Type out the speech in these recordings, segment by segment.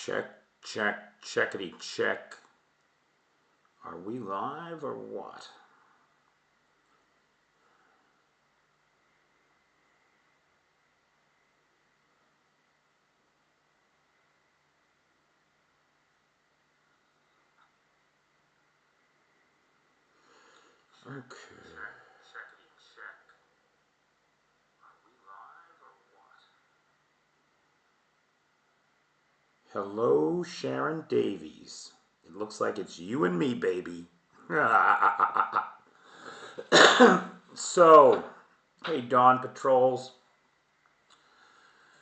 Check, check, checkity check. Are we live or what? Okay. Checkity check. Are we live or what? Hello, Sharon Davies. It looks like it's you and me, baby. So, hey, Dawn Patrols.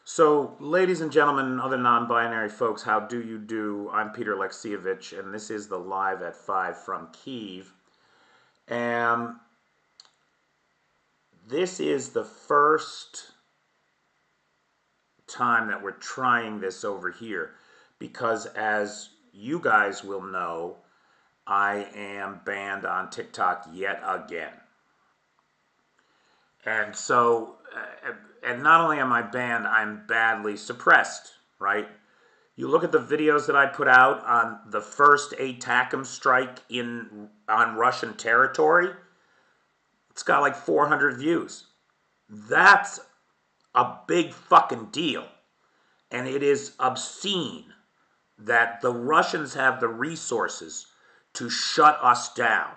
So, ladies and gentlemen, other non-binary folks, how do you do? I'm Peter Alexievich, and this is the Live at 5 from Kyiv. And this is the first time that we're trying this over here because, as you guys will know, I am banned on TikTok yet again. And so, and not only am I banned, I'm badly suppressed, right? You look at the videos that I put out on the first ATACMS strike on Russian territory, it's got like 400 views. That's a big fucking deal. And it is obscene that the Russians have the resources to shut us down.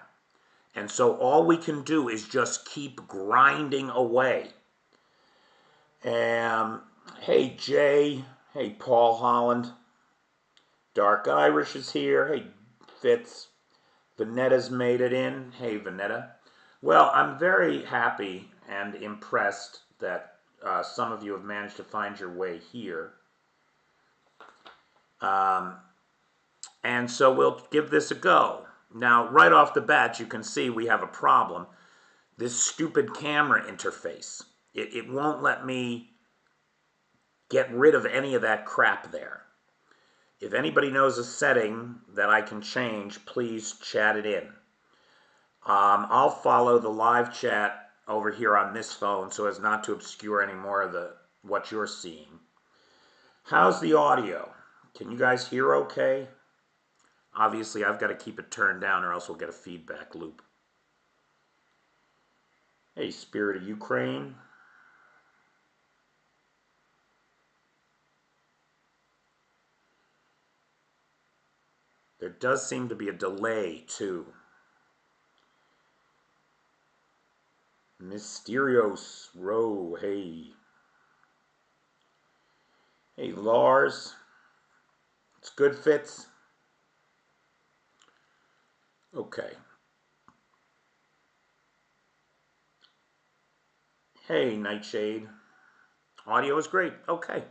And so all we can do is just keep grinding away. And hey, Jay. Hey, Paul Holland. Dark Irish is here. Hey, Fitz. Vanetta's made it in. Hey, Vanetta. Well, I'm very happy and impressed that some of you have managed to find your way here. And so we'll give this a go. Now, right off the bat, you can see we have a problem. This stupid camera interface. It won't let me get rid of any of that crap there. If anybody knows a setting that I can change, please chat it in. I'll follow the live chat over here on this phone so as not to obscure any more of what you're seeing. How's the audio? Can you guys hear okay? Obviously, I've got to keep it turned down or else we'll get a feedback loop. Hey, Spirit of Ukraine. There does seem to be a delay, too. Mysterios Row, hey. Hey, Lars. It's good, Fitz. Okay. Hey, Nightshade. Audio is great. Okay.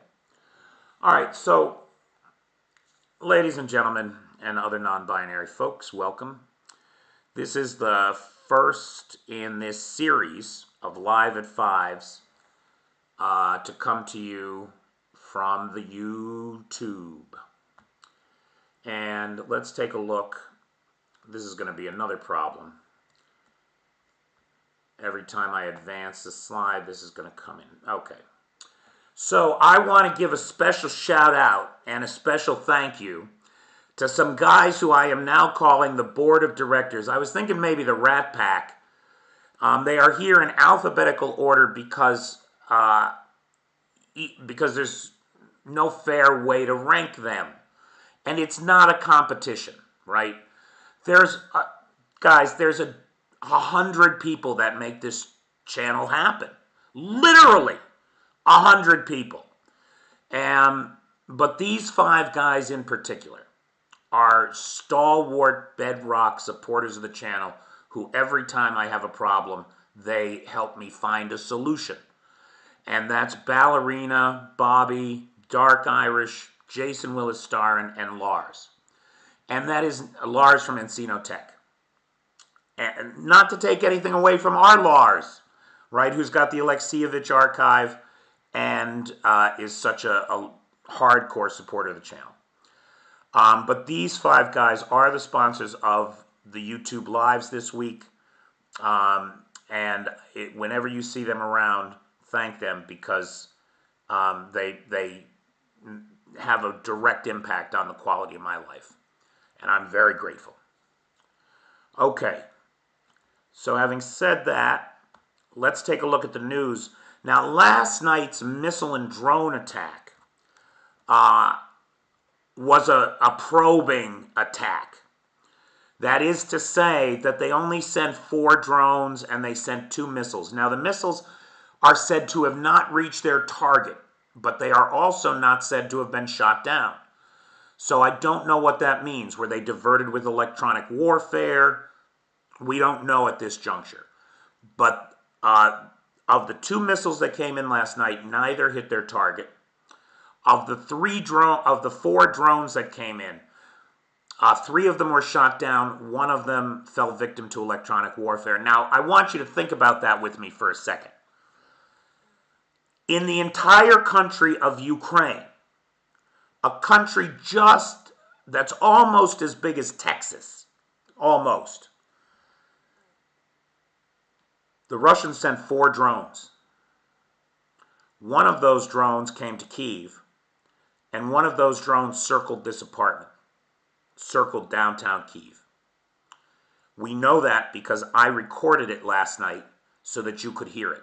All right, so, ladies and gentlemen, and other non-binary folks, welcome. This is the first in this series of Live at Fives to come to you from the YouTube. And let's take a look. This is going to be another problem. Every time I advance the slide, this is going to come in. Okay. So I want to give a special shout out and a special thank you to some guys who I am now calling the board of directors. I was thinking maybe the Rat Pack. They are here in alphabetical order because there's no fair way to rank them. And it's not a competition, right? There's 100 people that make this channel happen. Literally, 100 people. But these 5 guys in particular are stalwart bedrock supporters of the channel who every time I have a problem, they help me find a solution. And that's Ballerina, Bobby, Dark Irish, Jason Willis Starr, and Lars. And that is Lars from Encino Tech. And not to take anything away from our Lars, right, who's got the Alexievich archive and is such a hardcore supporter of the channel. But these 5 guys are the sponsors of the YouTube Lives this week. Whenever you see them around, thank them because they have a direct impact on the quality of my life. And I'm very grateful. Okay, so having said that, let's take a look at the news. Now, last night's missile and drone attack was a probing attack. That is to say that they only sent 4 drones and they sent 2 missiles. Now, the missiles are said to have not reached their target, but they are also not said to have been shot down. So I don't know what that means. Were they diverted with electronic warfare? We don't know at this juncture. But of the 2 missiles that came in last night, neither hit their target. Of the 4 drones that came in, 3 of them were shot down. 1 of them fell victim to electronic warfare. Now, I want you to think about that with me for a second. In the entire country of Ukraine, a country that's almost as big as Texas, almost, the Russians sent 4 drones. 1 of those drones came to Kyiv, and 1 of those drones circled this apartment, circled downtown Kyiv. We know that because I recorded it last night so that you could hear it.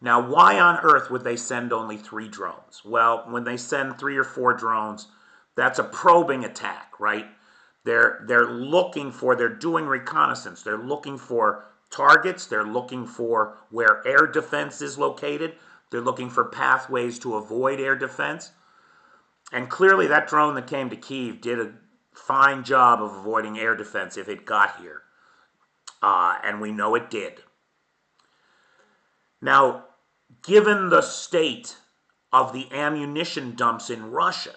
Now, why on earth would they send only 3 drones? Well, when they send 3 or 4 drones, that's a probing attack, right? They're doing reconnaissance. They're looking for targets. They're looking for where air defense is located. They're looking for pathways to avoid air defense. And clearly that drone that came to Kyiv did a fine job of avoiding air defense if it got here. And we know it did. Now, given the state of the ammunition dumps in Russia,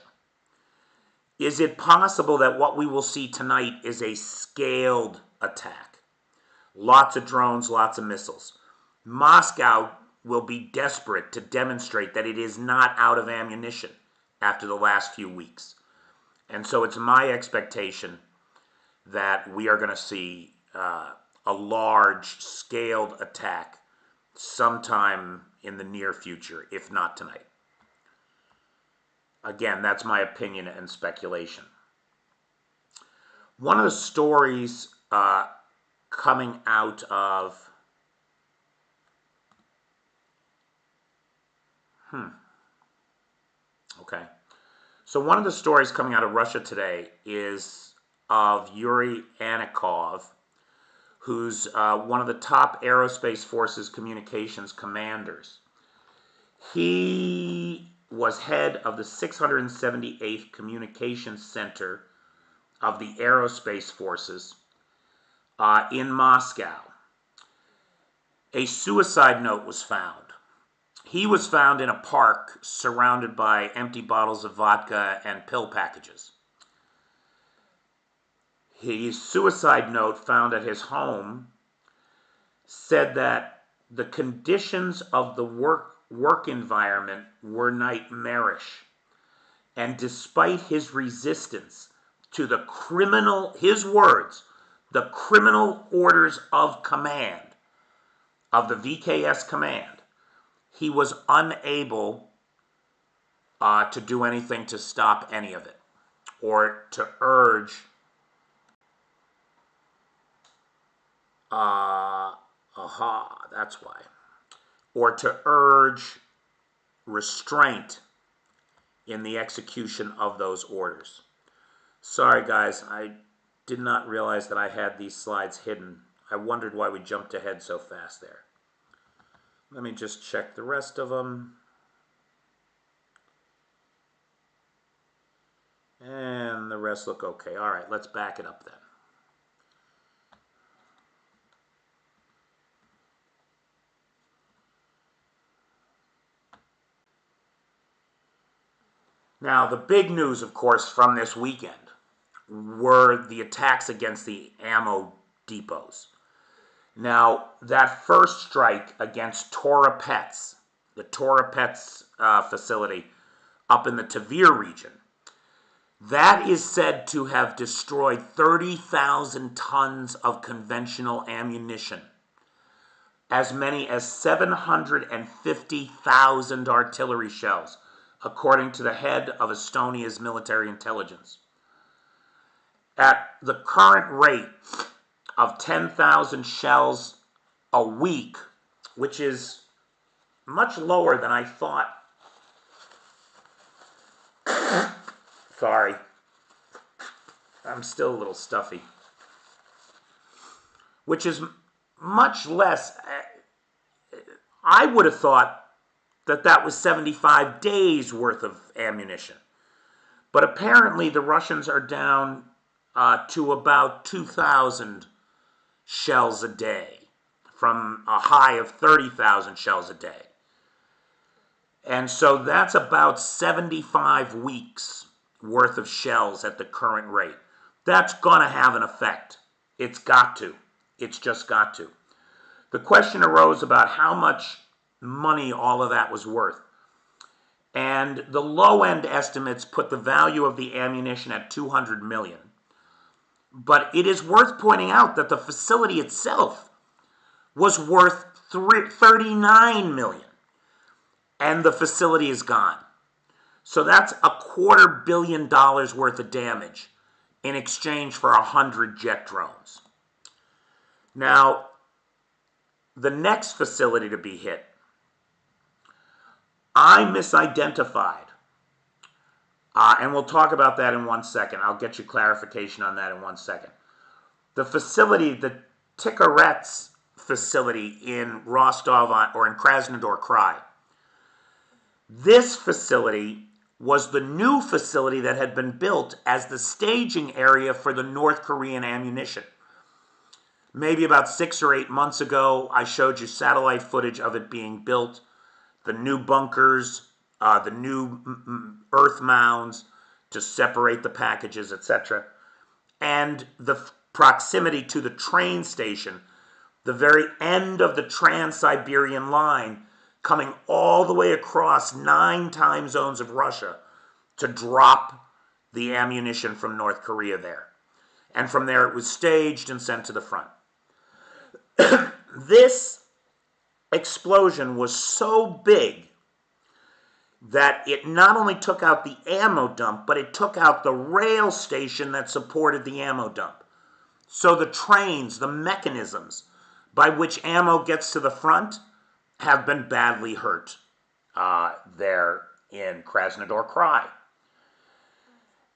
is it possible that what we will see tonight is a scaled attack? Lots of drones, lots of missiles. Moscow will be desperate to demonstrate that it is not out of ammunition after the last few weeks. And so it's my expectation that we are going to see a large scaled attack sometime in the near future, if not tonight. Again, that's my opinion and speculation. One of the stories coming out of So one of the stories coming out of Russia today is of Yuri Anikov, who's one of the top aerospace forces communications commanders. He was head of the 678th Communications Center of the Aerospace Forces in Moscow. A suicide note was found. He was found in a park surrounded by empty bottles of vodka and pill packages. His suicide note found at his home said that the conditions of the work environment were nightmarish. And despite his resistance to the his words, the criminal orders of command, of the VKS command, he was unable to do anything to stop any of it, or to urge that's why, or to urge restraint in the execution of those orders. Sorry guys, I did not realize that I had these slides hidden. I wondered why we jumped ahead so fast there. Let me just check the rest of them. And the rest look okay. All right, let's back it up then. Now, the big news, of course, from this weekend were the attacks against the ammo depots. Now, that first strike against Torah Pets, the Torah Pets facility up in the Tver region, that is said to have destroyed 30,000 tons of conventional ammunition, as many as 750,000 artillery shells, according to the head of Estonia's military intelligence. At the current rate of 10,000 shells a week, which is much lower than I thought. Sorry, I'm still a little stuffy. Which is much less. I would have thought that that was 75 days worth of ammunition. But apparently the Russians are down to about 2,000 shells a day, from a high of 30,000 shells a day. And so that's about 75 weeks worth of shells at the current rate. That's going to have an effect. It's got to. It's just got to. The question arose about how much money all of that was worth. And the low-end estimates put the value of the ammunition at $200 million. But it is worth pointing out that the facility itself was worth $39 million. And the facility is gone. So that's $250 million worth of damage in exchange for 100 jet drones. Now, the next facility to be hit, I misidentified. And we'll talk about that in 1 second. I'll get you clarification on that in 1 second. The facility, the Tik Tok facility in Rostov or in Krasnodar Krai. This facility was the new facility that had been built as the staging area for the North Korean ammunition. Maybe about 6 or 8 months ago, I showed you satellite footage of it being built, the new bunkers, the new earth mounds to separate the packages, etc. And the proximity to the train station, the very end of the Trans-Siberian line, coming all the way across 9 time zones of Russia to drop the ammunition from North Korea there. And from there it was staged and sent to the front. This explosion was so big that it not only took out the ammo dump, but it took out the rail station that supported the ammo dump. So the trains, the mechanisms by which ammo gets to the front have been badly hurt there in Krasnodar Krai.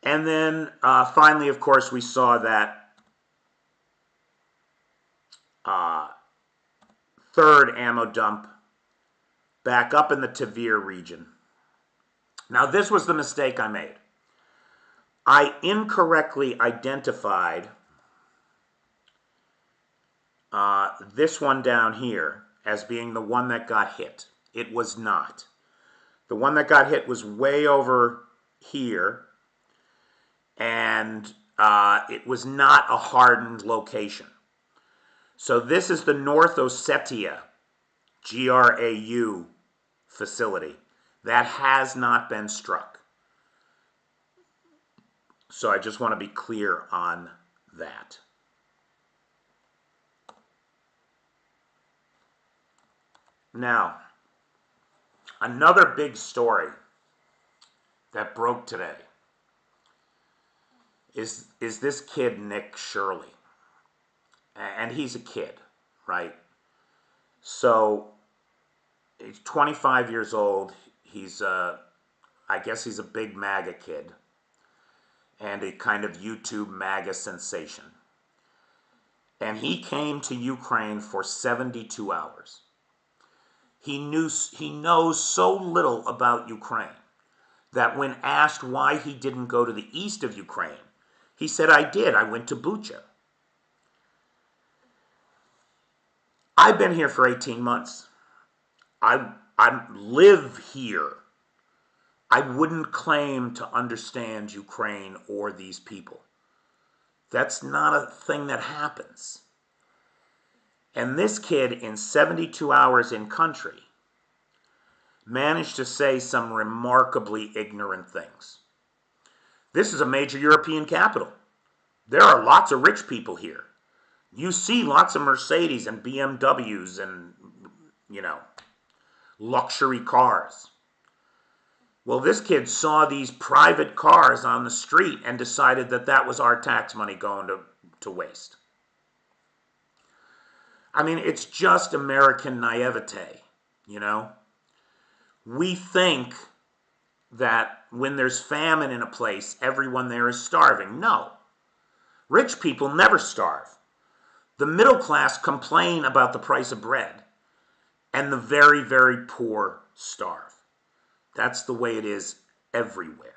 And then finally, of course, we saw that third ammo dump back up in the Tver region. Now, this was the mistake I made. I incorrectly identified this one down here as being the one that got hit. It was not. The one that got hit was way over here, and it was not a hardened location. So this is the North Ossetia, GRAU facility. That has not been struck. So I just want to be clear on that. Now, another big story that broke today is this kid, Nick Shirley. And he's a kid, right? So he's 25 years old. He's I guess he's a big MAGA kid and a kind of YouTube MAGA sensation. And he came to Ukraine for 72 hours. He knows so little about Ukraine that when asked why he didn't go to the east of Ukraine, he said, I did. I went to Bucha. I've been here for 18 months. I live here. I wouldn't claim to understand Ukraine or these people. That's not a thing that happens. And this kid, in 72 hours in country, managed to say some remarkably ignorant things. This is a major European capital. There are lots of rich people here. You see lots of Mercedes and BMWs and, luxury cars. Well, this kid saw these private cars on the street and decided that that was our tax money going to waste. I mean, it's just American naivete, you know? We think that when there's famine in a place, everyone there is starving. No. Rich people never starve. The middle class complain about the price of bread, and the very, very poor starve. That's the way it is everywhere.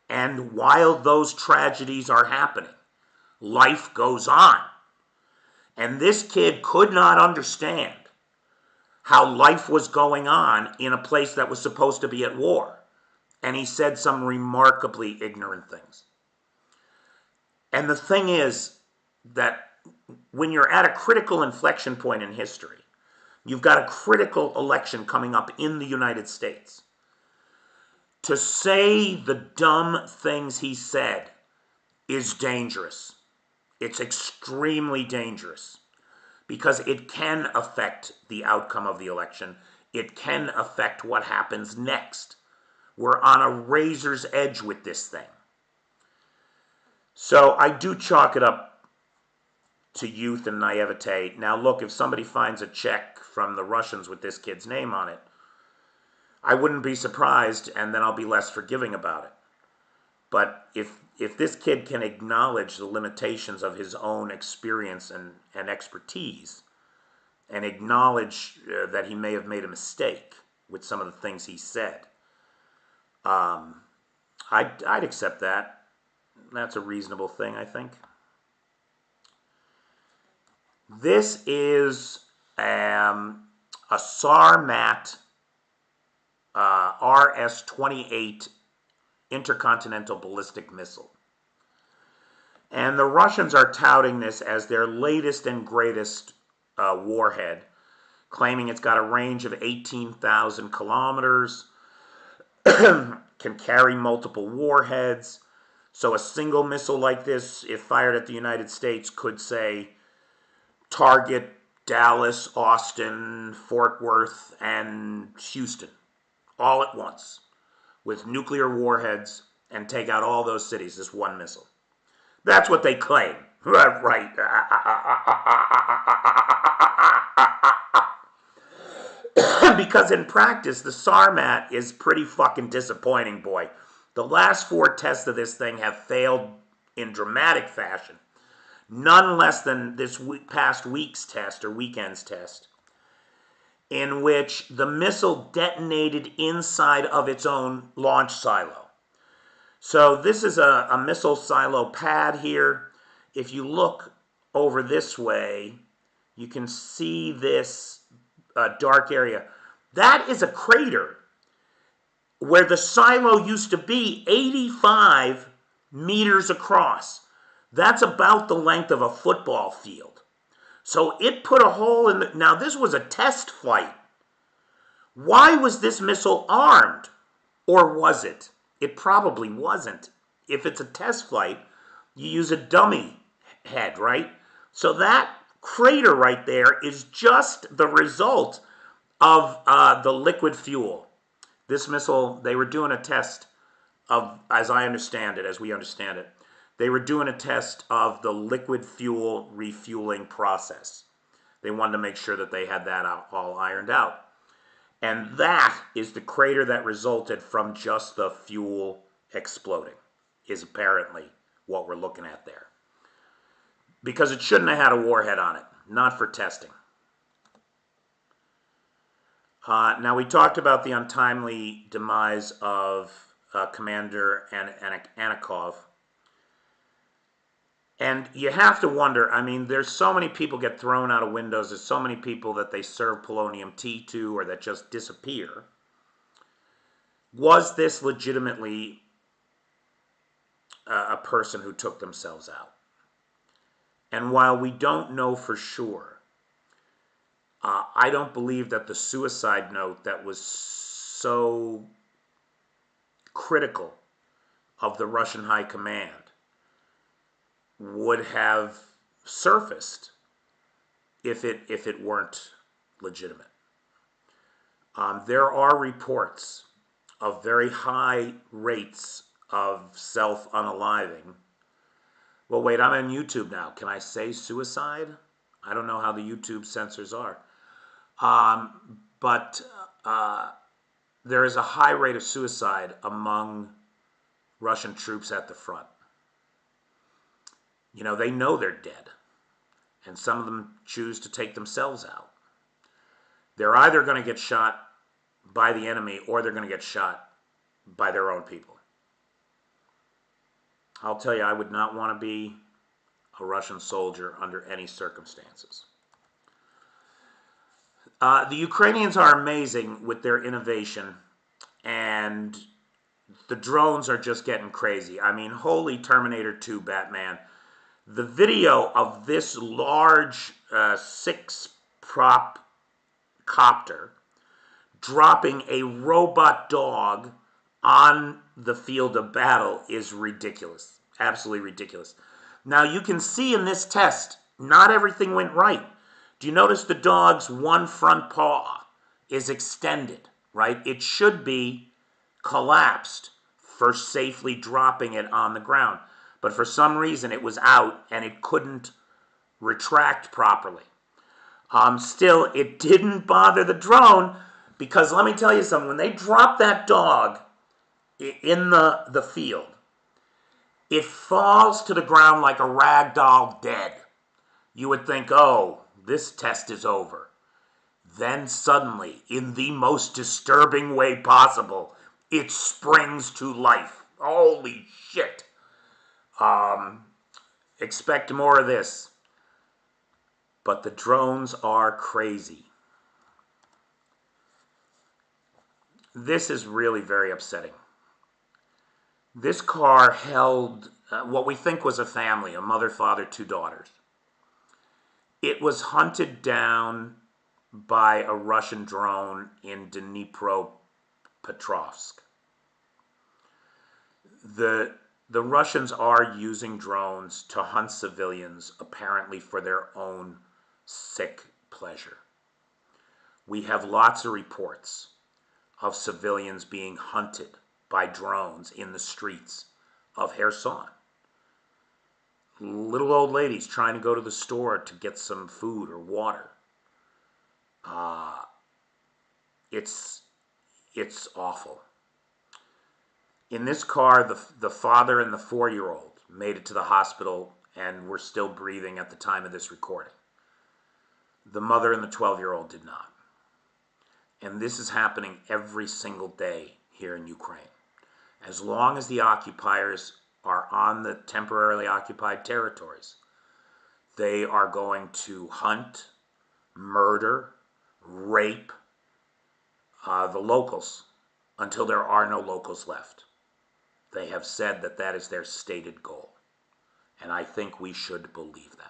And while those tragedies are happening, life goes on. And this kid could not understand how life was going on in a place that was supposed to be at war. And he said some remarkably ignorant things. And the thing is that when you're at a critical inflection point in history, you've got a critical election coming up in the United States. To say the dumb things he said is dangerous. It's extremely dangerous because it can affect the outcome of the election. It can affect what happens next. We're on a razor's edge with this thing. So I do chalk it up to youth and naivete. Now look, if somebody finds a check from the Russians with this kid's name on it, I wouldn't be surprised, and then I'll be less forgiving about it. But if this kid can acknowledge the limitations of his own experience and expertise, and acknowledge that he may have made a mistake with some of the things he said, I'd accept that. That's a reasonable thing, I think. This is a Sarmat RS-28 intercontinental ballistic missile. And the Russians are touting this as their latest and greatest warhead, claiming it's got a range of 18,000 kilometers, can carry multiple warheads. So a single missile like this, if fired at the United States, could say target Dallas, Austin, Fort Worth, and Houston all at once with nuclear warheads and take out all those cities, this one missile. That's what they claim. Right. Because in practice, the Sarmat is pretty fucking disappointing, boy. The last 4 tests of this thing have failed in dramatic fashion. None less than this past week's test or weekend's test, in which the missile detonated inside of its own launch silo. So this is a missile silo pad here. If you look over this way, you can see this dark area. That is a crater where the silo used to be 85 meters across. That's about the length of a football field. So it put a hole in the... Now, this was a test flight. Why was this missile armed? Or was it? It probably wasn't. If it's a test flight, you use a dummy head, right? So that crater right there is just the result of the liquid fuel. This missile, they were doing a test of, as I understand it, as we understand it, they were doing a test of the liquid fuel refueling process. They wanted to make sure that they had that all ironed out. And that is the crater that resulted from just the fuel exploding, is apparently what we're looking at there. Because it shouldn't have had a warhead on it, not for testing. Now, we talked about the untimely demise of Commander Anikov. And you have to wonder, I mean, there's so many people get thrown out of windows. There's so many people that they serve polonium tea to or that just disappear. Was this legitimately a person who took themselves out? And while we don't know for sure, I don't believe that the suicide note that was so critical of the Russian high command would have surfaced if it weren't legitimate. There are reports of very high rates of self-unaliving. Well, wait, I'm on YouTube now. Can I say suicide? I don't know how the YouTube censors are. But there is a high rate of suicide among Russian troops at the front. You know, they know they're dead, and some of them choose to take themselves out. They're either going to get shot by the enemy or they're going to get shot by their own people. I'll tell you, I would not want to be a Russian soldier under any circumstances. The Ukrainians are amazing with their innovation, and the drones are just getting crazy. I mean, holy Terminator 2 Batman. The video of this large 6-prop copter dropping a robot dog on the field of battle is ridiculous. Absolutely ridiculous. Now, you can see in this test, not everything went right. Do you notice the dog's one front paw is extended, right? It should be collapsed for safely dropping it on the ground. But for some reason, it was out and it couldn't retract properly. Still, it didn't bother the drone, because let me tell you something. When they drop that dog in the field, it falls to the ground like a rag doll dead. You would think, oh, this test is over. Then suddenly, in the most disturbing way possible, it springs to life. Holy shit. Expect more of this. But the drones are crazy. This is really very upsetting. This car held what we think was a family, a mother, father, 2 daughters. It was hunted down by a Russian drone in Dnipropetrovsk. The Russians are using drones to hunt civilians, apparently for their own sick pleasure. We have lots of reports of civilians being hunted by drones in the streets of Kherson. Little old ladies trying to go to the store to get some food or water. It's awful. In this car, the father and the 4-year-old made it to the hospital and were still breathing at the time of this recording. The mother and the 12-year-old did not. And this is happening every single day here in Ukraine. As long as the occupiers are on the temporarily occupied territories, they are going to hunt, murder, rape the locals until there are no locals left. They have said that that is their stated goal. And I think we should believe them.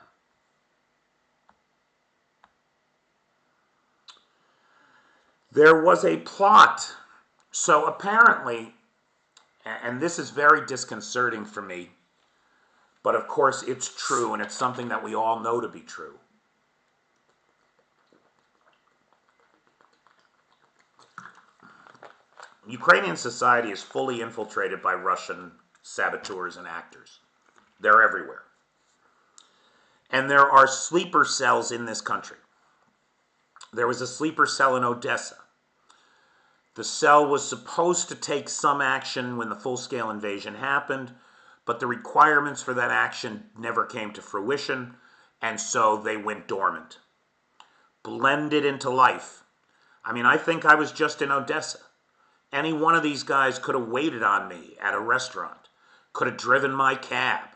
There was a plot. So apparently, and this is very disconcerting for me, but of course it's true, and it's something that we all know to be true. Ukrainian society is fully infiltrated by Russian saboteurs and actors. They're everywhere. And there are sleeper cells in this country. There was a sleeper cell in Odessa. The cell was supposed to take some action when the full-scale invasion happened, but the requirements for that action never came to fruition, and so they went dormant. Blended into life. I mean, I think I was just in Odessa. Any one of these guys could have waited on me at a restaurant, could have driven my cab,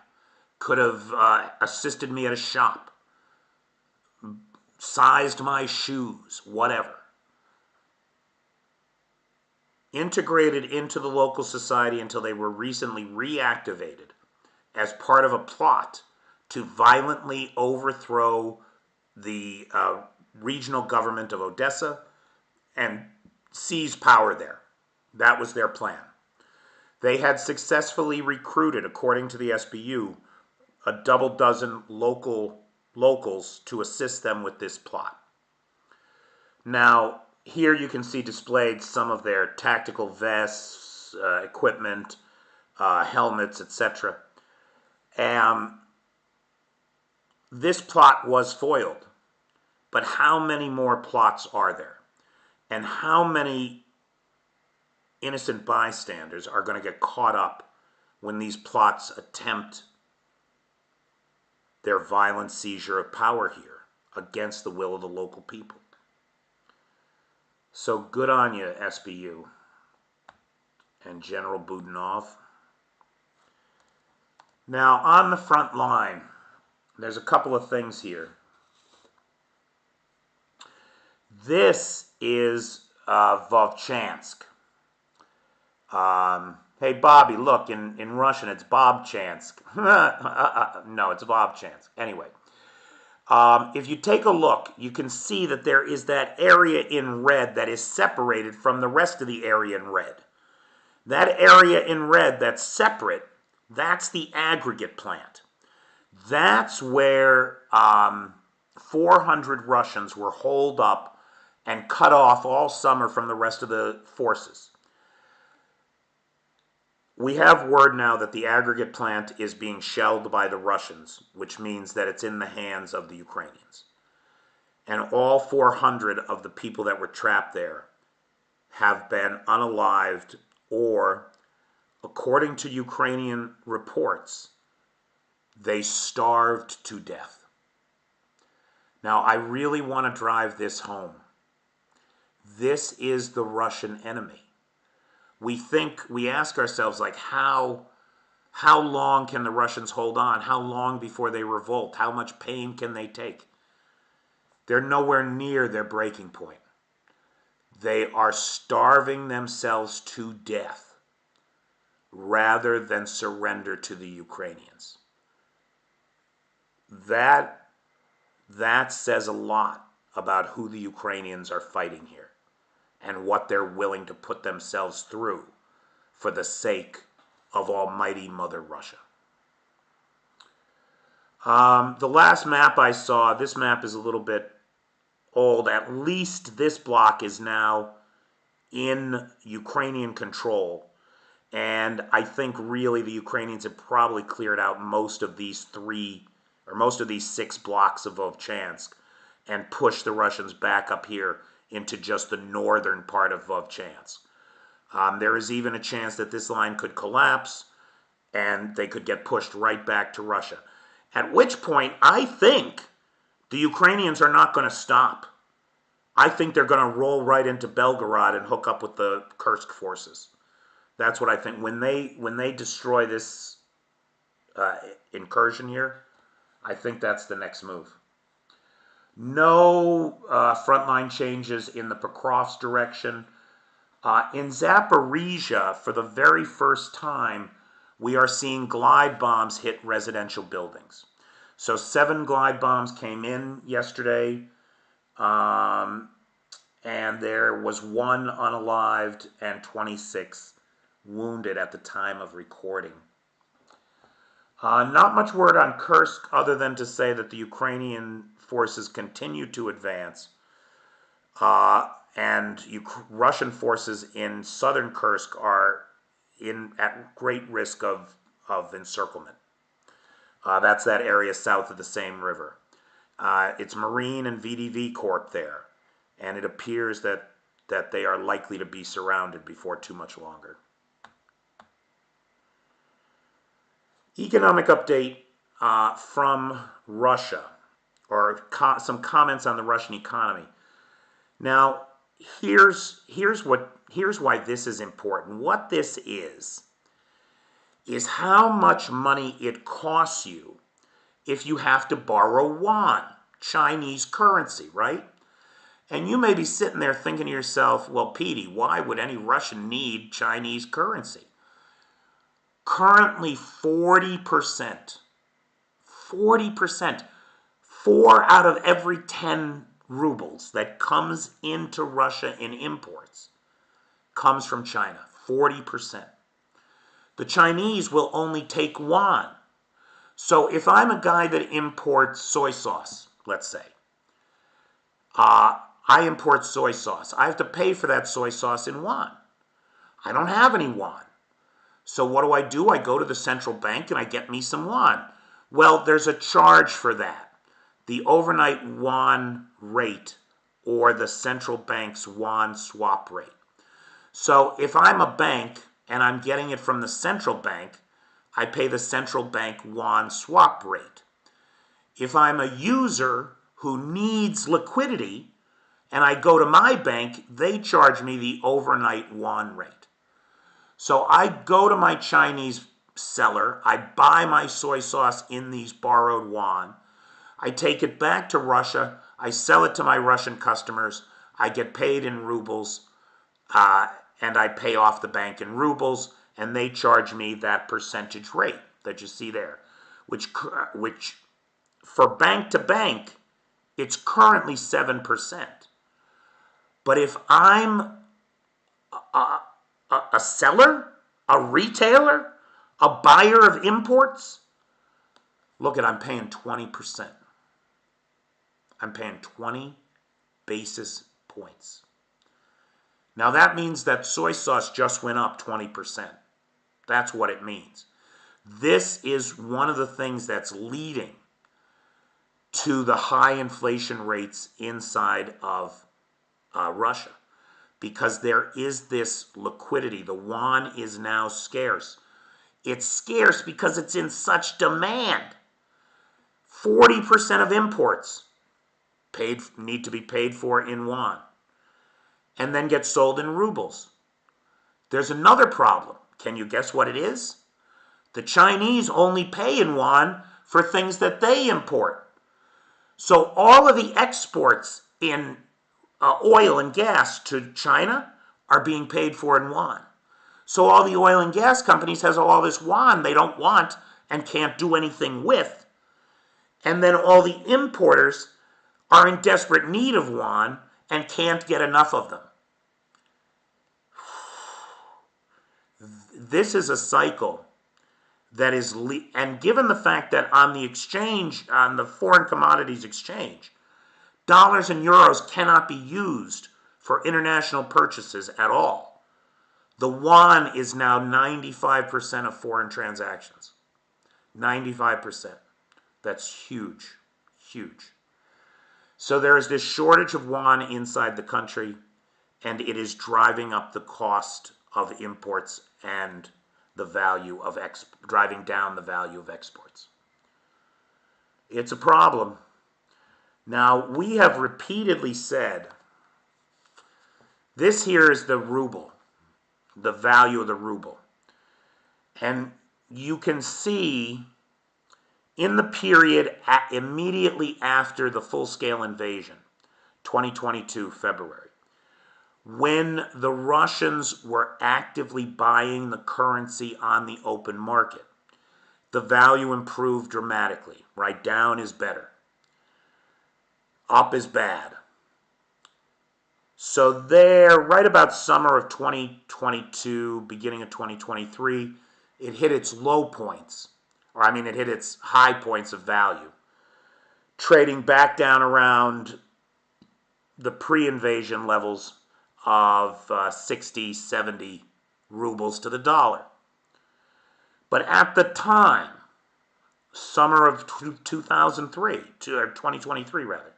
could have assisted me at a shop, sized my shoes, whatever. Integrated into the local society until they were recently reactivated as part of a plot to violently overthrow the regional government of Odessa and seize power there. That was their plan. They had successfully recruited, according to the SBU, a double dozen locals to assist them with this plot. Now, here you can see displayed some of their tactical vests, equipment, helmets, etc. This plot was foiled, but how many more plots are there? And how many innocent bystanders are going to get caught up when these plots attempt their violent seizure of power here against the will of the local people? So good on you, SBU and General Budanov. Now, on the front line, there's a couple of things here. This is Vovchansk. Hey, Bobby, look, in Russian, it's Bobchansk. No, it's Vovchansk. Anyway, if you take a look, you can see that there is that area in red that is separated from the rest of the area in red. That area in red that's separate, that's the aggregate plant. That's where 400 Russians were holed up and cut off all summer from the rest of the forces. We have word now that the aggregate plant is being shelled by the Russians, which means that it's in the hands of the Ukrainians. And all 400 of the people that were trapped there have been unalived, or, according to Ukrainian reports, they starved to death. Now, I really want to drive this home. This is the Russian enemy. We ask ourselves, like, how long can the Russians hold on? How long before they revolt? How much pain can they take? They're nowhere near their breaking point. They are starving themselves to death rather than surrender to the Ukrainians. That says a lot about who the Ukrainians are fighting here and what they're willing to put themselves through for the sake of almighty Mother Russia. The last map I saw, this map is a little bit old. At least this block is now in Ukrainian control. And I think really the Ukrainians have probably cleared out most of these 6 blocks of Vovchansk and pushed the Russians back up here into just the northern part of Vovchansk. There is even a chance that this line could collapse and they could get pushed right back to Russia. At which point, I think the Ukrainians are not going to stop. I think they're going to roll right into Belgorod and hook up with the Kursk forces. That's what I think. When they destroy this incursion here, I think that's the next move. No frontline changes in the Pokrovsk direction. In Zaporizhia, for the very first time, we are seeing glide bombs hit residential buildings. So 7 glide bombs came in yesterday, and there was 1 unalived and 26 wounded at the time of recording. Not much word on Kursk other than to say that the Ukrainian forces continue to advance, and Russian forces in southern Kursk are at great risk of encirclement. That's that area south of the same river. It's Marine and VDV Corp there, and it appears that they are likely to be surrounded before too much longer. Economic update from Russia, or some comments on the Russian economy. Now, here's why this is important. What this is how much money it costs you if you have to borrow yuan, Chinese currency, right? And you may be sitting there thinking to yourself, well, Petey, why would any Russian need Chinese currency? Currently 40%, 4 out of every 10 rubles that comes into Russia in imports comes from China, 40%. The Chinese will only take yuan. So if I'm a guy that imports soy sauce, let's say, I import soy sauce. I have to pay for that soy sauce in yuan. I don't have any yuan. So what do? I go to the central bank and I get me some yuan. Well, there's a charge for that. The overnight yuan rate, or the central bank's yuan swap rate. So if I'm a bank and I'm getting it from the central bank, I pay the central bank yuan swap rate. If I'm a user who needs liquidity and I go to my bank, they charge me the overnight yuan rate. So I go to my Chinese seller, I buy my soy sauce in these borrowed yuan, I take it back to Russia, I sell it to my Russian customers, I get paid in rubles, and I pay off the bank in rubles, and they charge me that percentage rate that you see there, which for bank to bank, it's currently 7%. But if I'm a seller, a retailer, a buyer of imports, look at, I'm paying 20%. I'm paying 20 basis points. Now that means that soy sauce just went up 20%. That's what it means. This is one of the things that's leading to the high inflation rates inside of Russia, because there is this liquidity. The yuan is now scarce. It's scarce because it's in such demand. 40% of imports need to be paid for in yuan and then get sold in rubles. There's another problem. Can you guess what it is? The Chinese only pay in yuan for things that they import. So all of the exports in oil and gas to China are being paid for in yuan. So all the oil and gas companies has all this yuan they don't want and can't do anything with. And then all the importers are in desperate need of yuan and can't get enough of them. This is a cycle that is, and given the fact that on the exchange, on the foreign commodities exchange, dollars and euros cannot be used for international purchases at all. The yuan is now 95% of foreign transactions. 95%. That's huge, huge. So there is this shortage of yuan inside the country, and it is driving up the cost of imports and the value of driving down the value of exports. It's a problem. Now, we have repeatedly said, this here is the ruble, the value of the ruble. And you can see in the period immediately after the full-scale invasion, 2022, February, when the Russians were actively buying the currency on the open market, the value improved dramatically. Right? Down is better. Up is bad. So there, right about summer of 2022, beginning of 2023, it hit its low points. It hit its high points of value, trading back down around the pre-invasion levels of 60, 70 rubles to the dollar. But at the time, summer of 2023 rather,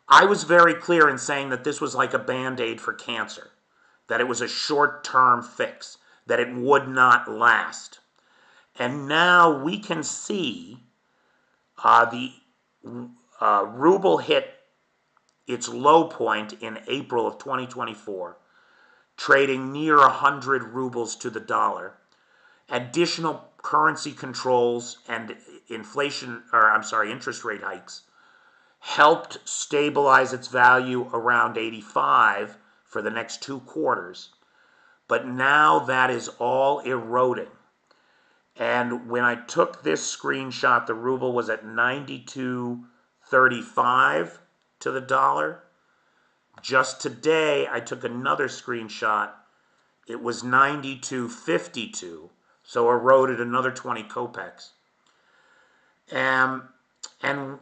I was very clear in saying that this was like a Band-Aid for cancer, that it was a short-term fix, that it would not last. And now we can see the ruble hit its low point in April of 2024, trading near 100 rubles to the dollar. Additional currency controls and interest rate hikes helped stabilize its value around 85 for the next 2 quarters. But now that is all eroding. And when I took this screenshot, the ruble was at 92.35 to the dollar. Just today, I took another screenshot. It was 92.52, so eroded another 20 kopecks. And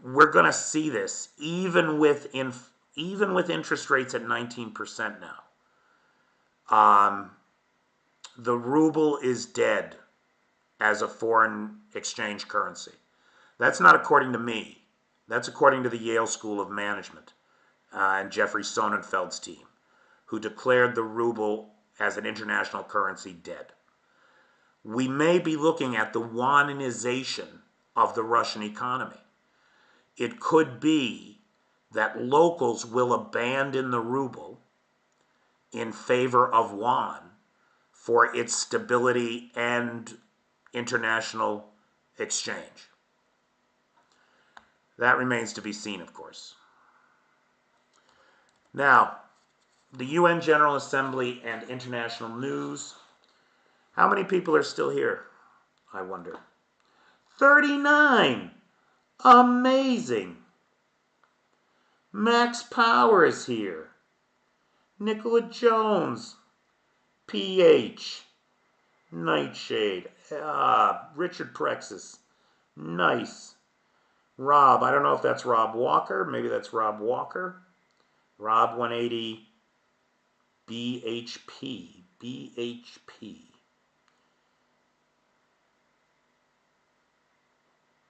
we're going to see this, even with even with interest rates at 19% now, the ruble is dead as a foreign exchange currency. That's not according to me. That's according to the Yale School of Management and Jeffrey Sonnenfeld's team, who declared the ruble as an international currency dead. We may be looking at the yuanization of the Russian economy. It could be that locals will abandon the ruble in favor of yuan for its stability and international exchange. That remains to be seen, of course. Now, the UN General Assembly and international news. How many people are still here, I wonder? 39! Amazing! Max Power is here. Nicola Jones. PH. Nightshade. Richard Prexis. Nice. Rob. I don't know if that's Rob Walker. Maybe that's Rob Walker. Rob 180. BHP. BHP.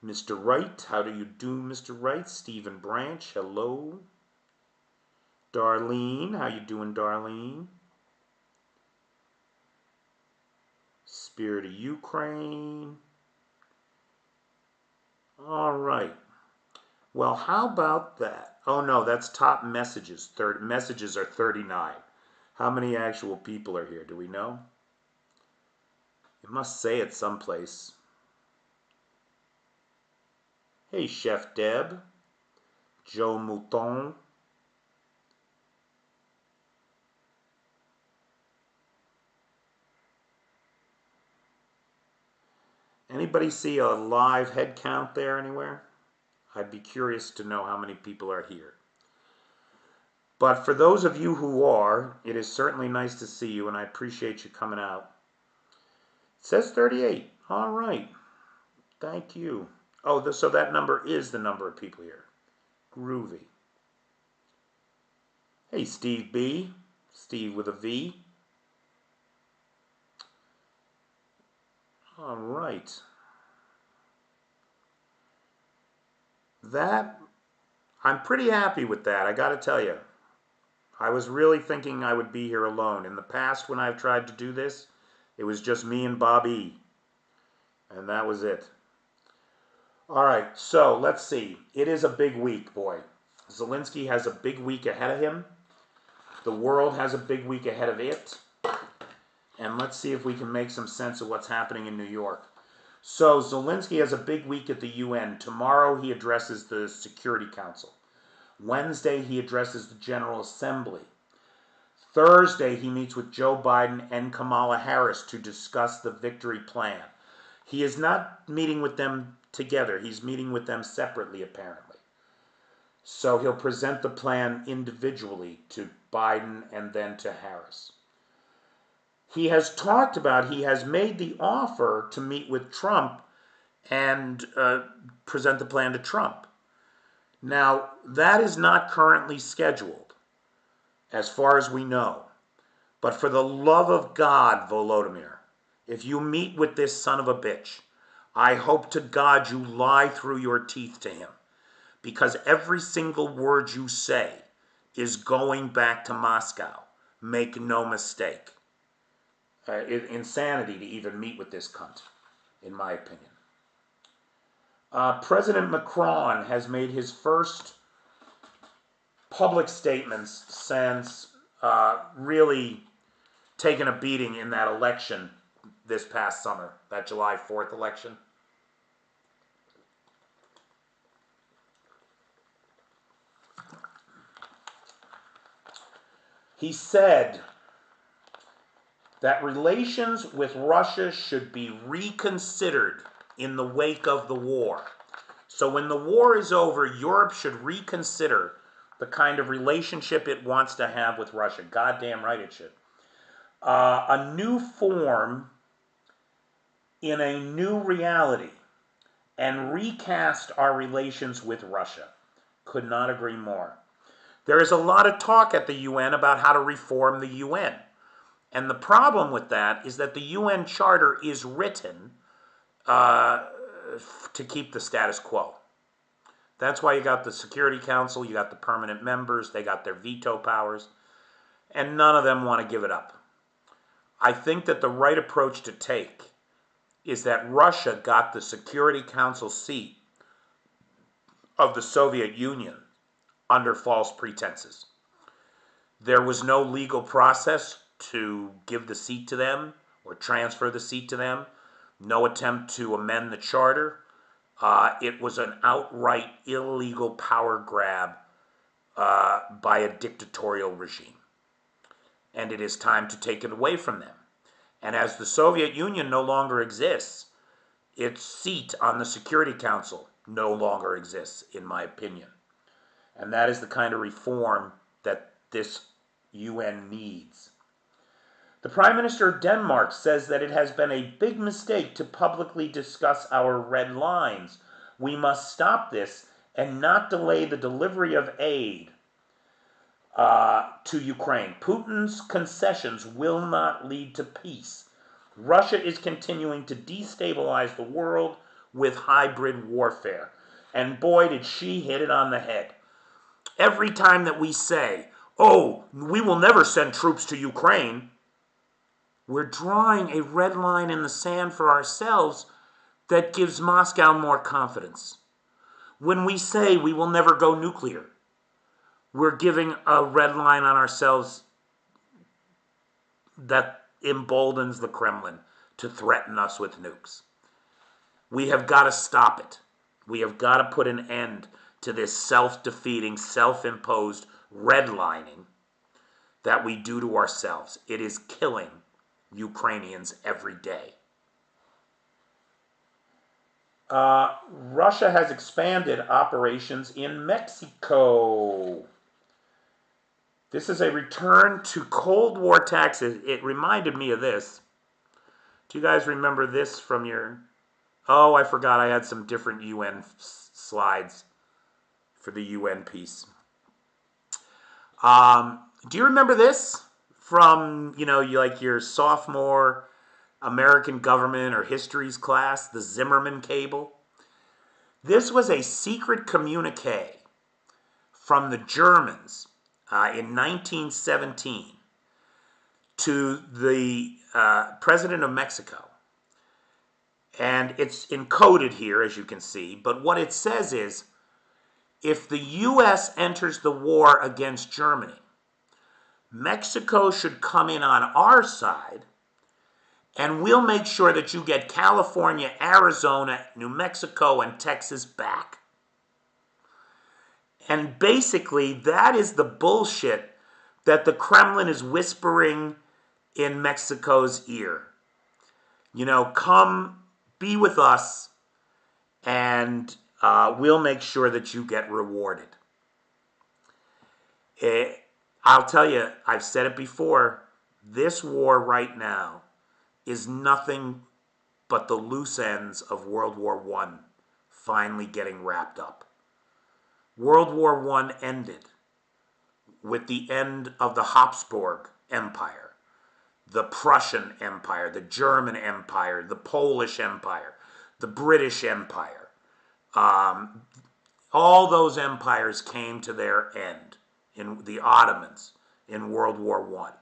Mr. Wright. How do you do, Mr. Wright? Stephen Branch. Hello. Darlene. How you doing, Darlene? Spirit of Ukraine. All right. Well, how about that? Oh, no, that's top messages. Messages are 39. How many actual people are here? Do we know? It must say it someplace. Hey, Chef Deb. Joe Mouton. Anybody see a live head count there anywhere? I'd be curious to know how many people are here. But for those of you who are, it is certainly nice to see you, and I appreciate you coming out. It says 38. All right. Thank you. Oh, so that number is the number of people here. Groovy. Hey, Steve B. Steve with a V. All right. I'm pretty happy with that, I gotta tell you. I was really thinking I would be here alone. In the past, when I've tried to do this, it was just me and Bobby. And that was it. All right, so let's see. It is a big week, boy. Zelensky has a big week ahead of him. The world has a big week ahead of it. And let's see if we can make some sense of what's happening in New York. So Zelensky has a big week at the UN. Tomorrow he addresses the Security Council. Wednesday he addresses the General Assembly. Thursday he meets with Joe Biden and Kamala Harris to discuss the victory plan. He is not meeting with them together. He's meeting with them separately, apparently. So he'll present the plan individually to Biden and then to Harris. He has talked about, he has made the offer to meet with Trump and present the plan to Trump. Now, that is not currently scheduled, as far as we know. But for the love of God, Volodymyr, if you meet with this son of a bitch, I hope to God you lie through your teeth to him. Because every single word you say is going back to Moscow. Make no mistake. Insanity to even meet with this cunt, in my opinion. President Macron has made his first public statements since really taking a beating in that election this past summer, that July 4th election. He said that relations with Russia should be reconsidered in the wake of the war. So when the war is over, Europe should reconsider the kind of relationship it wants to have with Russia. Goddamn right it should. A new form in a new reality and recast our relations with Russia. Could not agree more. There is a lot of talk at the UN about how to reform the UN. And the problem with that is that the UN Charter is written to keep the status quo. That's why you got the Security Council, you got the permanent members, they got their veto powers, and none of them want to give it up. I think that the right approach to take is that Russia got the Security Council seat of the Soviet Union under false pretenses. There was no legal process to give the seat to them or transfer the seat to them. No attempt to amend the charter. It was an outright illegal power grab by a dictatorial regime. And it is time to take it away from them. And as the Soviet Union no longer exists, its seat on the Security Council no longer exists, in my opinion. And that is the kind of reform that this UN needs. The Prime Minister of Denmark says that it has been a big mistake to publicly discuss our red lines. We must stop this and not delay the delivery of aid to Ukraine. Putin's concessions will not lead to peace. Russia is continuing to destabilize the world with hybrid warfare. And boy, did she hit it on the head. Every time that we say, oh, we will never send troops to Ukraine, we're drawing a red line in the sand for ourselves that gives Moscow more confidence. When we say we will never go nuclear, we're giving a red line on ourselves that emboldens the Kremlin to threaten us with nukes. We have got to stop it. We have got to put an end to this self-defeating, self-imposed redlining that we do to ourselves. It is killing Ukrainians every day. Russia has expanded operations in Mexico. This is a return to Cold War taxes. It reminded me of this. Do you guys remember this from your... Oh, I forgot I had some different UN slides for the UN piece. Do you remember this from, like your sophomore American government or histories class, the Zimmerman cable? This was a secret communique from the Germans in 1917 to the president of Mexico. And it's encoded here, as you can see. But what it says is, if the U.S. enters the war against Germany, Mexico should come in on our side, and we'll make sure that you get California, Arizona, New Mexico, and Texas back. And basically, that is the bullshit that the Kremlin is whispering in Mexico's ear. Come be with us, and we'll make sure that you get rewarded. I'll tell you, I've said it before, this war right now is nothing but the loose ends of World War I finally getting wrapped up. World War I ended with the end of the Habsburg Empire, the Prussian Empire, the German Empire, the Polish Empire, the British Empire. All those empires came to their end in the Ottomans in World War I.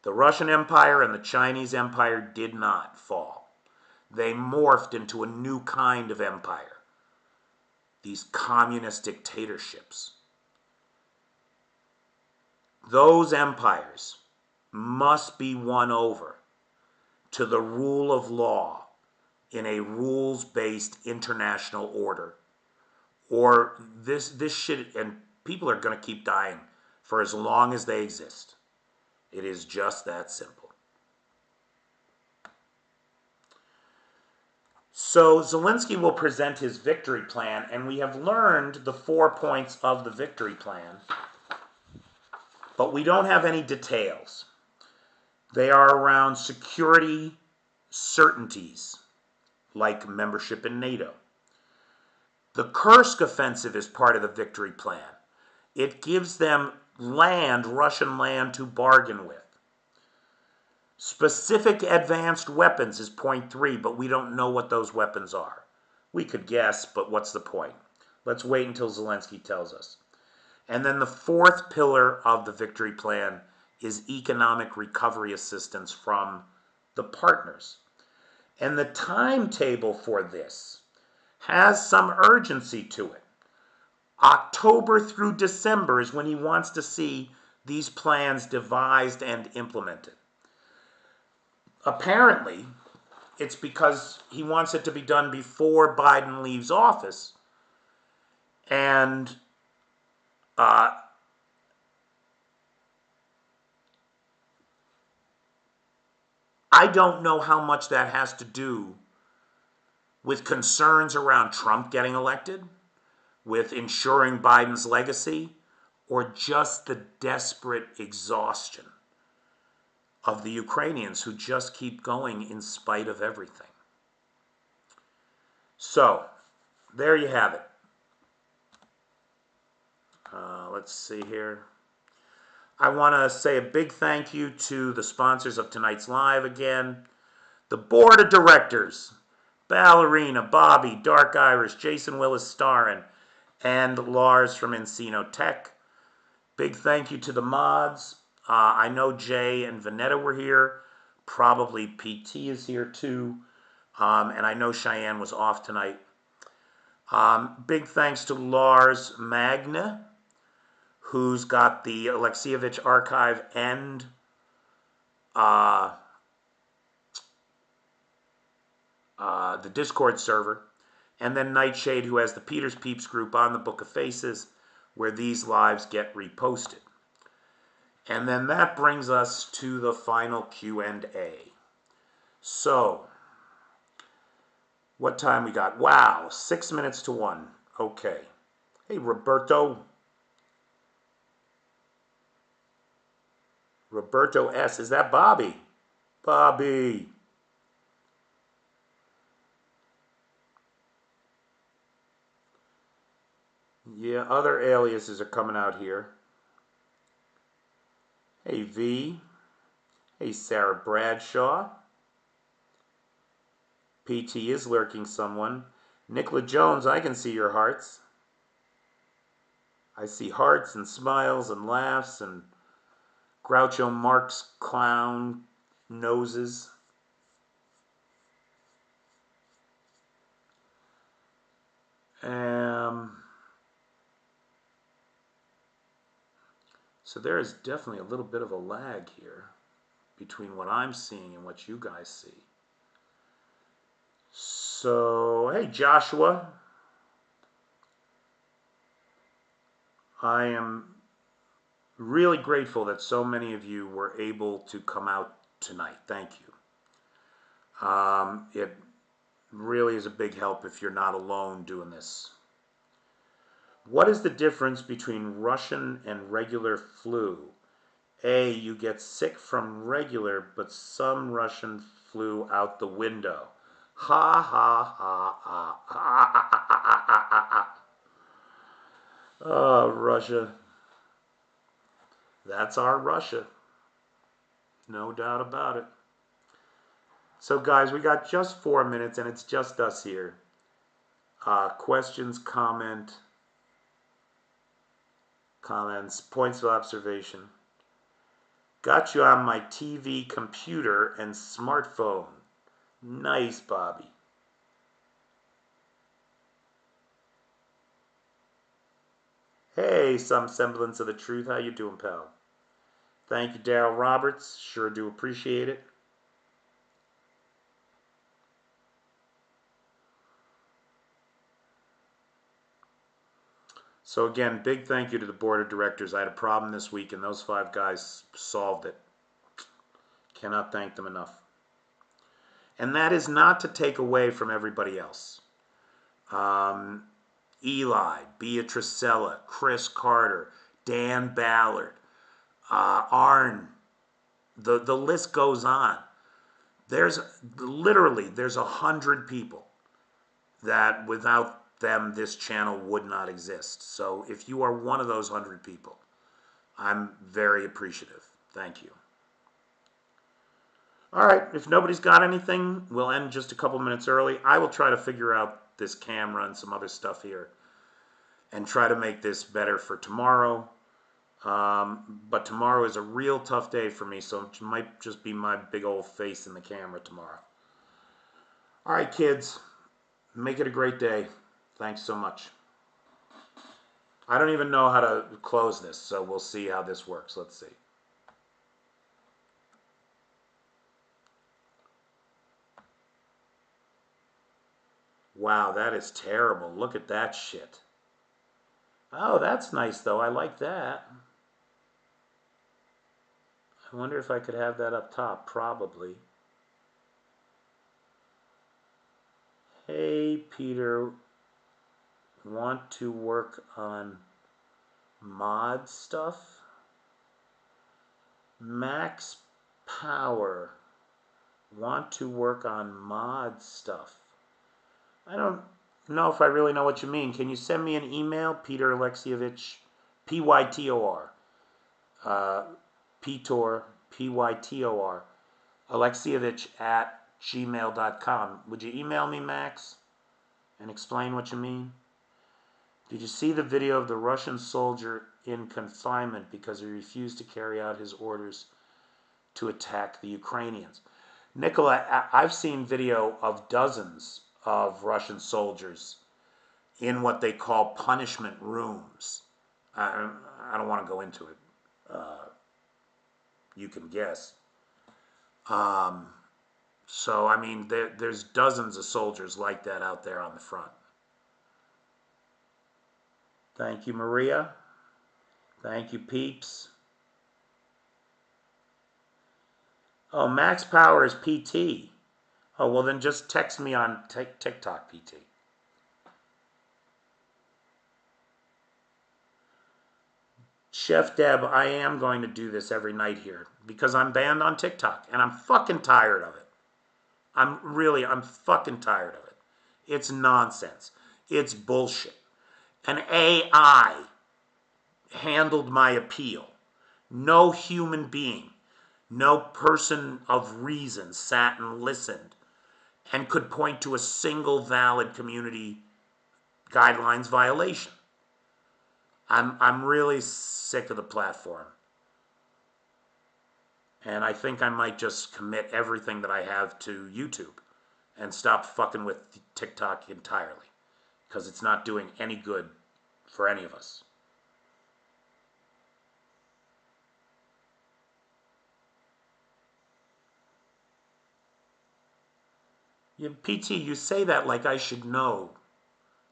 The Russian Empire and the Chinese Empire did not fall. They morphed into a new kind of empire. These communist dictatorships. Those empires must be won over to the rule of law in a rules-based international order. Or this shit, and people are going to keep dying for as long as they exist. It is just that simple. So Zelensky will present his victory plan, and we have learned the 4 points of the victory plan, but we don't have any details. They are around security certainties, like membership in NATO. The Kursk offensive is part of the victory plan. It gives them land, Russian land, to bargain with. Specific advanced weapons is point 3, but we don't know what those weapons are. We could guess, but what's the point? Let's wait until Zelensky tells us. And then the 4th pillar of the victory plan is economic recovery assistance from the partners. And the timetable for this has some urgency to it. October through December is when he wants to see these plans devised and implemented. Apparently, it's because he wants it to be done before Biden leaves office. And I don't know how much that has to do with concerns around Trump getting elected, with ensuring Biden's legacy, or just the desperate exhaustion of the Ukrainians who just keep going in spite of everything. So, there you have it. Let's see here. I want to say a big thank you to the sponsors of tonight's live again. The board of directors, Ballerina, Bobby, Dark Irish, Jason Willis Starrin, and Lars from Encino Tech. Big thank you to the mods. I know Jay and Vanetta were here. Probably PT is here too. And I know Cheyenne was off tonight. Big thanks to Lars Magna, who's got the Alexievich archive and the Discord server. And then Nightshade, who has the Peters Peeps group on the Book of Faces, where these lives get reposted. And then that brings us to the final Q&A. So, what time we got? Wow, 6 minutes to 1. Okay. Hey, Roberto. Roberto S. Is that Bobby? Bobby. Yeah, other aliases are coming out here. Hey, V. Hey, Sarah Bradshaw. PT is lurking someone. Nicola Jones, I can see your hearts. I see hearts and smiles and laughs and Groucho Marx clown noses. So there is definitely a little bit of a lag here between what I'm seeing and what you guys see. So, hey Joshua. I am really grateful that so many of you were able to come out tonight. Thank you. It really is a big help if you're not alone doing this. What is the difference between Russian and regular flu? A, you get sick from regular, but some Russian flew out the window. Ha ha ha ha ha ha ha ha ha ha. Oh, Russia. That's our Russia. No doubt about it. So guys, we got just 4 minutes and it's just us here. Questions, comments, points of observation. Got you on my TV, computer, and smartphone. Nice, Bobby. Hey, some semblance of the truth. How you doing, pal? Thank you, Daryl Roberts. Sure do appreciate it. So again, big thank you to the board of directors. I had a problem this week and those 5 guys solved it. Cannot thank them enough. And that is not to take away from everybody else. Eli, Beatricella, Chris Carter, Dan Ballard, Arn. The list goes on. There's 100 people that without them, this channel would not exist. So if you are one of those 100 people, I'm very appreciative. Thank you. All right, if nobody's got anything, we'll end just a couple minutes early. I will try to figure out this camera and some other stuff here and try to make this better for tomorrow. But tomorrow is a real tough day for me, so it might just be my big old face in the camera tomorrow. All right, kids, make it a great day. Thanks so much. I don't even know how to close this, so we'll see how this works. Let's see. Wow, that is terrible. Look at that shit. Oh, that's nice, though. I like that. I wonder if I could have that up top. Probably. Hey, Peter. Want to work on mod stuff? Max Power. Want to work on mod stuff. I don't know if I really know what you mean. Can you send me an email? Peter Alexievich, P-Y-T-O-R, Petor, P-Y-T-O-R, Alexievich at gmail.com. Would you email me, Max, and explain what you mean? Did you see the video of the Russian soldier in confinement because he refused to carry out his orders to attack the Ukrainians? Nicola, I've seen video of dozens of Russian soldiers in what they call punishment rooms. I don't want to go into it. You can guess. So, I mean, there's dozens of soldiers like that out there on the front. Thank you, Maria. Thank you, peeps. Oh, Max Power is PT. Oh, well, then just text me on TikTok, PT. Chef Deb, I am going to do this every night here because I'm banned on TikTok and I'm fucking tired of it. I'm fucking tired of it. It's nonsense. It's bullshit. An AI handled my appeal. No human being, no person of reason sat and listened and could point to a single valid community guidelines violation. I'm really sick of the platform. And I think I might just commit everything that I have to YouTube and stop fucking with TikTok entirely because it's not doing any good for any of us. PT, you say that like I should know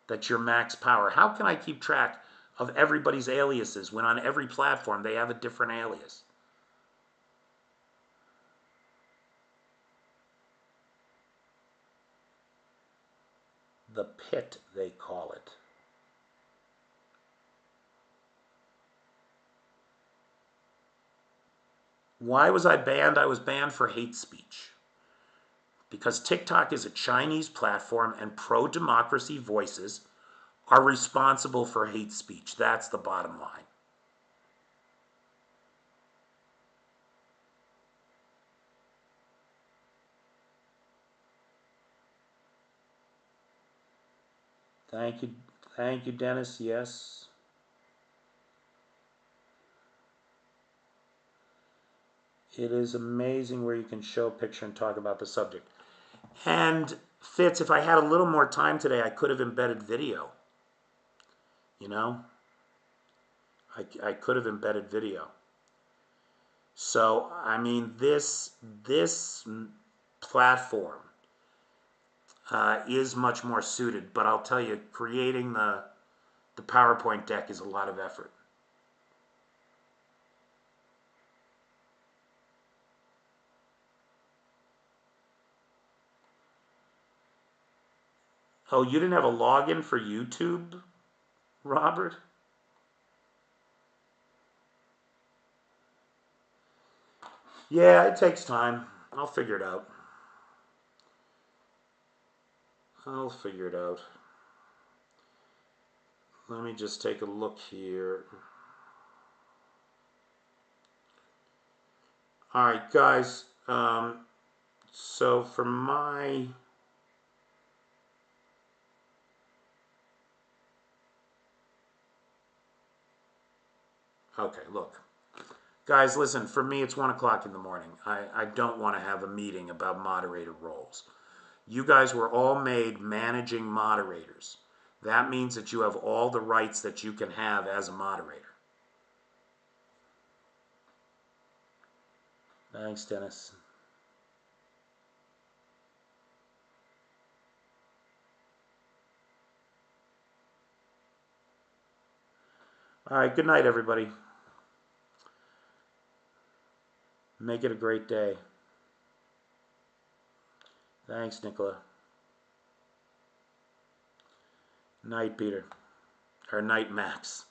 that you're Max Power. How can I keep track of everybody's aliases when on every platform they have a different alias? The pit, they call it. Why was I banned? I was banned for hate speech. Because TikTok is a Chinese platform and pro-democracy voices are responsible for hate speech. That's the bottom line. Thank you, Dennis. Yes. It is amazing where you can show a picture and talk about the subject. And Fitz, if I had a little more time today, I could have embedded video. You know? I could have embedded video. So, I mean, this platform is much more suited, but I'll tell you, creating the PowerPoint deck is a lot of effort. Oh, you didn't have a login for YouTube, Robert? Yeah, it takes time. I'll figure it out. I'll figure it out. let me just take a look here. All right, guys. So for my... Okay, look. Guys, listen, for me it's 1 o'clock in the morning. I don't want to have a meeting about moderator roles. You guys were all made managing moderators. That means that you have all the rights that you can have as a moderator. Thanks, Dennis. All right, good night, everybody. Make it a great day. Thanks, Nicola. Night, Peter. Or night, Max.